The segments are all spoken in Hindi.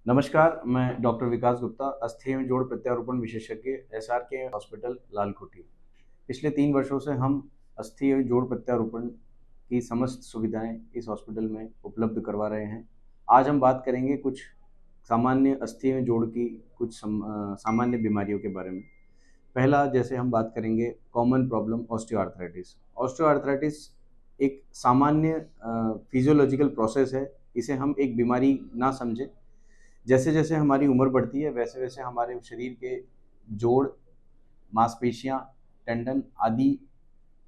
नमस्कार, मैं डॉक्टर विकास गुप्ता, अस्थि एवं जोड़ प्रत्यारोपण विशेषज्ञ, एसआरके हॉस्पिटल, लालकुटी। पिछले 3 वर्षों से हम अस्थि एवं जोड़ प्रत्यारोपण की समस्त सुविधाएँ इस हॉस्पिटल में उपलब्ध करवा रहे हैं। आज हम बात करेंगे कुछ सामान्य अस्थि एवं जोड़ की सामान्य बीमारियों के बारे में। पहला जैसे हम बात करेंगे कॉमन प्रॉब्लम ऑस्टियोआर्थराइटिस। ऑस्टियोआर्थराइटिस एक सामान्य फिजियोलॉजिकल प्रोसेस है, इसे हम एक बीमारी ना समझें। जैसे-जैसे हमारी उम्र बढ़ती है, वैसे-वैसे हमारे शरीर के जोड़, मांसपेशियाँ, टेंडन आदि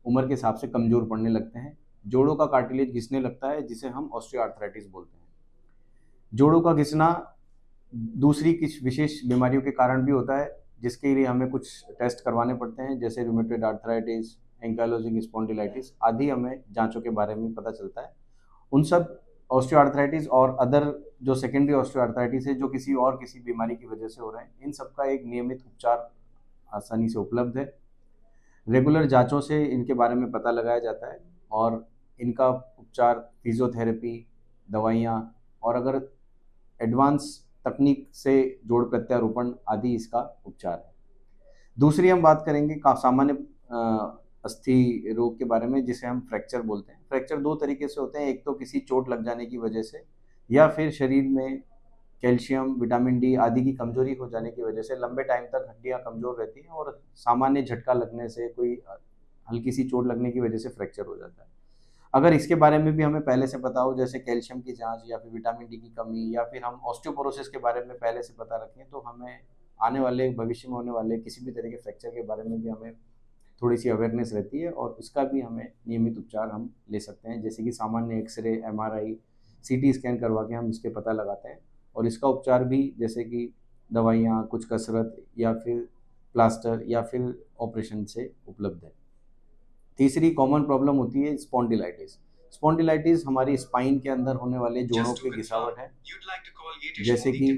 उम्र के हिसाब से कमज़ोर पड़ने लगते हैं। जोड़ों का कार्टिलेज घिसने लगता है, जिसे हम ऑस्टियोआर्थराइटिस बोलते हैं। जोड़ों का घिसना दूसरी किसी विशेष बीमारियों के कारण भी होता है, जिसके लिए हमें कुछ टेस्ट करवाने पड़ते हैं, जैसे रूमेटॉइड आर्थराइटिस, एंकाइलोजिंग स्पॉन्डिलाइटिस आदि हमें जाँचों के बारे में पता चलता है। उन सब ऑस्टियोआर्थराइटिस और अदर जो सेकेंडरी ऑस्टियोआर्थराइटिस है, जो किसी बीमारी की वजह से हो रहे हैं, इन सब का एक नियमित उपचार आसानी से उपलब्ध है। रेगुलर जाँचों से इनके बारे में पता लगाया जाता है और इनका उपचार फिज़ियोथेरेपी, दवाइयाँ और अगर एडवांस तकनीक से जोड़ प्रत्यारोपण आदि इसका उपचार है। दूसरी हम बात करेंगे का सामान्य अस्थि रोग के बारे में, जिसे हम फ्रैक्चर बोलते हैं। फ्रैक्चर 2 तरीके से होते हैं, एक तो किसी चोट लग जाने की वजह से या फिर शरीर में कैल्शियम, विटामिन डी आदि की कमज़ोरी हो जाने की वजह से लंबे टाइम तक हड्डियाँ कमज़ोर रहती हैं और सामान्य झटका लगने से कोई हल्की सी चोट लगने की वजह से फ्रैक्चर हो जाता है। अगर इसके बारे में भी हमें पहले से पता हो, जैसे कैल्शियम की जाँच या फिर विटामिन डी की कमी या फिर हम ऑस्टियोपोरोसिस के बारे में पहले से पता रखें, तो हमें आने वाले भविष्य में होने वाले किसी भी तरह के फ्रैक्चर के बारे में भी हमें थोड़ी-सी अवेयरनेस रहती है और उसका भी हमें नियमित उपचार हम ले सकते हैं। जैसे कि सामान्य एक्स-रे, एमआरआई, सीटी स्कैन करवा के हम इसके पता लगाते हैं और इसका उपचार भी जैसे कि दवाइयाँ, कुछ कसरत या फिर प्लास्टर या फिर ऑपरेशन से उपलब्ध है। तीसरी कॉमन प्रॉब्लम होती है स्पॉन्डिलाइटिस। स्पॉन्डिलाइटिस हमारी स्पाइन के अंदर होने वाले जोड़ों की घिसावट है, जैसे कि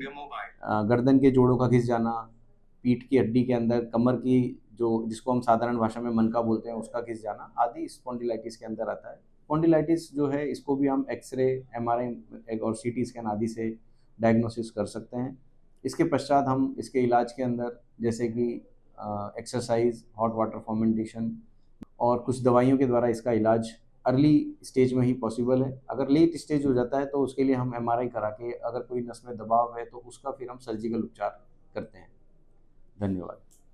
गर्दन के जोड़ों का घिस जाना, पीठ की हड्डी के अंदर कमर की जो जिसको हम साधारण भाषा में मनका बोलते हैं, उसका घिस जाना आदि स्पॉन्डिलाइटिस के अंदर आता है। स्पॉन्डिलाइटिस जो है इसको भी हम एक्स-रे, एमआरआई और सीटी स्कैन आदि से डायग्नोसिस कर सकते हैं। इसके पश्चात हम इसके इलाज के अंदर जैसे कि एक्सरसाइज़, हॉट वाटर फर्मेंटेशन और कुछ दवाइयों के द्वारा इसका इलाज अर्ली स्टेज में ही पॉसिबल है। अगर लेट स्टेज हो जाता है तो उसके लिए हम एमआरआई करा के अगर कोई नस में दबाव है तो उसका फिर हम सर्जिकल उपचार करते हैं। धन्यवाद।